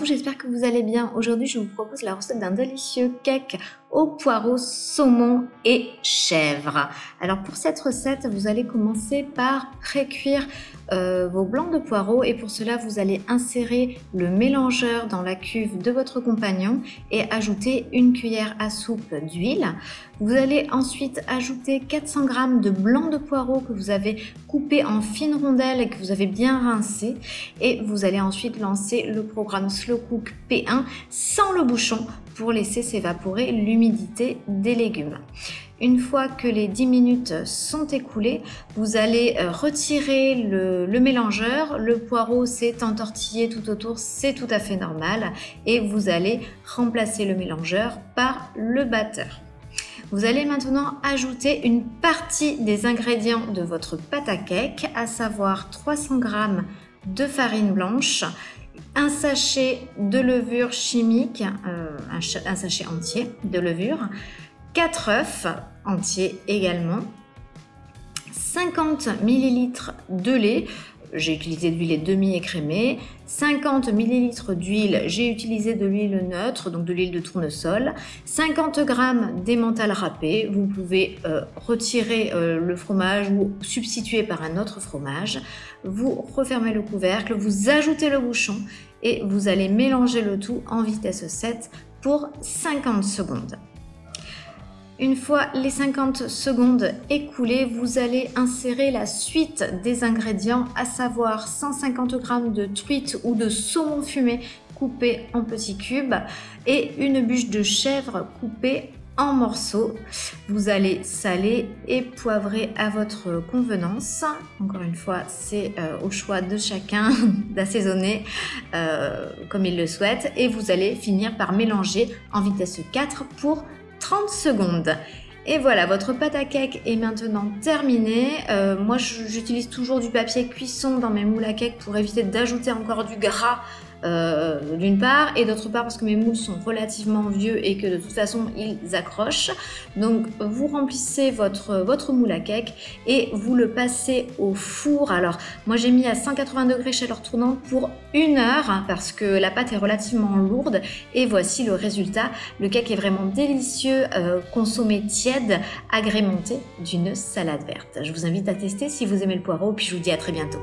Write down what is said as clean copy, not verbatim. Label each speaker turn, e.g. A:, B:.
A: j'espère que vous allez bien. Aujourd'hui, je vous propose la recette d'un délicieux cake au poireau, saumon et chèvre. Alors pour cette recette, vous allez commencer par pré-cuire vos blancs de poireaux et pour cela, vous allez insérer le mélangeur dans la cuve de votre compagnon et ajouter une cuillère à soupe d'huile. Vous allez ensuite ajouter 400 g de blanc de poireau que vous avez coupé en fines rondelles et que vous avez bien rincé. Et vous allez ensuite lancer le programme Slow Cook P1 sans le bouchon pour laisser s'évaporer l'humidité des légumes. Une fois que les 10 minutes sont écoulées, vous allez retirer le mélangeur. Le poireau s'est entortillé tout autour, c'est tout à fait normal. Et vous allez remplacer le mélangeur par le batteur. Vous allez maintenant ajouter une partie des ingrédients de votre pâte à cake, à savoir 300 g de farine blanche, un sachet de levure chimique, un sachet entier de levure, 4 œufs entiers également, 50 ml de lait, j'ai utilisé de l'huile demi-écrémée, 50 ml d'huile, j'ai utilisé de l'huile neutre, donc de l'huile de tournesol, 50 g d'emmental râpé, vous pouvez retirer le fromage ou substituer par un autre fromage, vous refermez le couvercle, vous ajoutez le bouchon et vous allez mélanger le tout en vitesse 7 pour 50 secondes. Une fois les 50 secondes écoulées, vous allez insérer la suite des ingrédients, à savoir 150 g de truite ou de saumon fumé coupé en petits cubes et une bûche de chèvre coupée en morceaux. Vous allez saler et poivrer à votre convenance. Encore une fois, c'est au choix de chacun d'assaisonner comme il le souhaite. Et vous allez finir par mélanger en vitesse 4 pour 30 secondes. Et voilà, votre pâte à cake est maintenant terminée. Moi, j'utilise toujours du papier cuisson dans mes moules à cake pour éviter d'ajouter encore du gras d'une part, et d'autre part parce que mes moules sont relativement vieux et que de toute façon ils accrochent. Donc vous remplissez votre moule à cake et vous le passez au four. Alors moi j'ai mis à 180 degrés chaleur tournante pour 1 heure parce que la pâte est relativement lourde et voici le résultat. Le cake est vraiment délicieux, consommé tiède, agrémenté d'une salade verte. Je vous invite à tester si vous aimez le poireau, puis je vous dis à très bientôt.